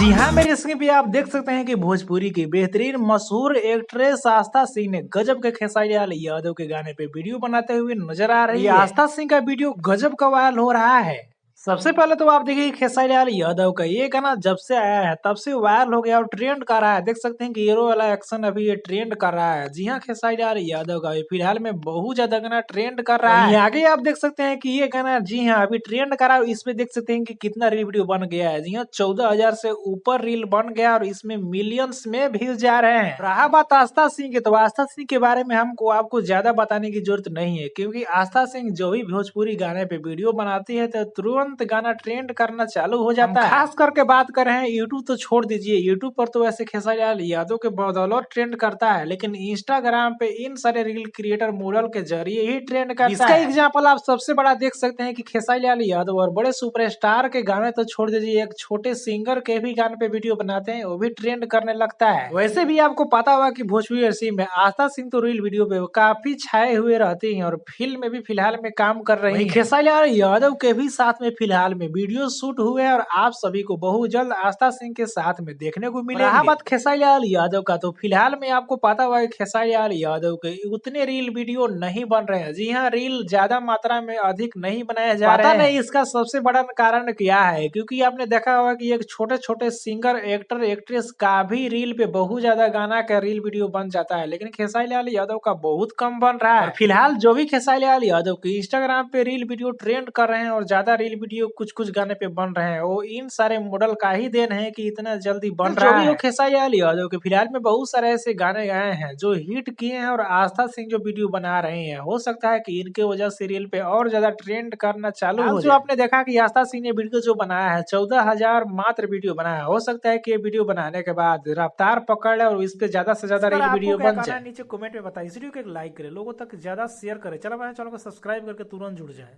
जी हाँ, मेरे स्क्रीन पे आप देख सकते हैं कि भोजपुरी की बेहतरीन मशहूर एक्ट्रेस आस्था सिंह ने गजब के खेसारी लाल यादव के गाने पे वीडियो बनाते हुए नजर आ रही है। आस्था सिंह का वीडियो गजब का वायरल हो रहा है। सबसे पहले तो आप देखिए खेसारी लाल यादव का ये गाना जब से आया है तब से वायरल हो गया और ट्रेंड कर रहा है। देख सकते हैं कि हीरो वाला एक्शन अभी ये ट्रेंड कर रहा है। जी हाँ, खेसारी लाल यादव का फिलहाल में बहुत ज्यादा गाना ट्रेंड कर रहा है। आगे आप देख सकते हैं कि ये गाना जी हाँ अभी ट्रेंड कर रहा है। इसमें देख सकते हैं कि कितना रील वीडियो बन गया है। जी हाँ, 14,000 से ऊपर रील बन गया और इसमें मिलियंस में व्यूज जा रहे हैं। रहा बात आस्था सिंह की, तो आस्था सिंह के बारे में हमको आपको ज्यादा बताने की जरूरत नहीं है, क्योंकि आस्था सिंह जो भी भोजपुरी गाने पे वीडियो बनाती है तो तुरंत गाना ट्रेंड करना चालू हो जाता है। खास करके बात कर रहे हैं यूट्यूब तो छोड़ दीजिए, यूट्यूब पर तो वैसे खेसारी लाल यादव के बदौलत ट्रेंड करता है, लेकिन इंस्टाग्राम पे इन सारे रील क्रिएटर मॉडल के जरिए ही ट्रेंड करता है। इसका एग्जाम्पल आप सबसे बड़ा देख सकते हैं कि खेसारी लाल यादव और बड़े सुपरस्टार के गाने तो छोड़ दीजिए, एक छोटे सिंगर के भी गाने पे वीडियो बनाते हैं वो भी ट्रेंड करने लगता है। वैसे भी आपको पता होगा कि भोजपुरी इंडस्ट्री में आस्था सिंह तो रील वीडियो पे काफी छाए हुए रहती हैं और फिल्म में भी फिलहाल में काम कर रही हैं। खेसारी लाल यादव के भी साथ में फिलहाल में वीडियो शूट हुए हैं और आप सभी को बहुत जल्द आस्था सिंह के साथ में देखने को मिलेंगे। रहा बात खेसारी लाल यादव का, तो फिलहाल में आपको पता हुआ है खेसारी लाल यादव के उतने रील वीडियो नहीं बन रहे हैं। जी हाँ, रील ज्यादा मात्रा में अधिक नहीं बनाया जा रहा है। पता नहीं इसका सबसे बड़ा कारण क्या है, क्योंकि आपने देखा होगा कि एक छोटे छोटे सिंगर एक्टर एक्ट्रेस का भी रील पे बहुत ज्यादा गाना का रील वीडियो बन जाता है, लेकिन खेसारी लाल यादव का बहुत कम बन रहा है। फिलहाल जो भी खेसारी लाल यादव की इंस्टाग्राम पे रील वीडियो ट्रेंड कर रहे हैं और ज्यादा रील वीडियो कुछ कुछ गाने पे बन रहे हैं, वो इन सारे मॉडल का ही देन है कि इतना जल्दी बन रहा है। जो भी हो खेसारी लाल यादव के फिलहाल में बहुत सारे ऐसे गाने गाए हैं जो हिट किए हैं और आस्था सिंह जो वीडियो बना रहे हैं, हो सकता है कि इनके वजह से रील पे और ज्यादा ट्रेंड करना चालू हो जाए। जो आपने देखा कि आस्था सिंह ने वीडियो जो बनाया है 14,000 मात्र वीडियो बनाया, हो सकता है कि ये वीडियो बनाने के बाद रफ्तार पकड़ ले और इस पे ज्यादा से ज्यादा रील वीडियो बन जाए। नीचे कमेंट में बताइए, इस वीडियो को एक लाइक करें, लोगों तक ज्यादा शेयर करें, चलो चैनल को सब्सक्राइब करके तुरंत जुड़ जाए।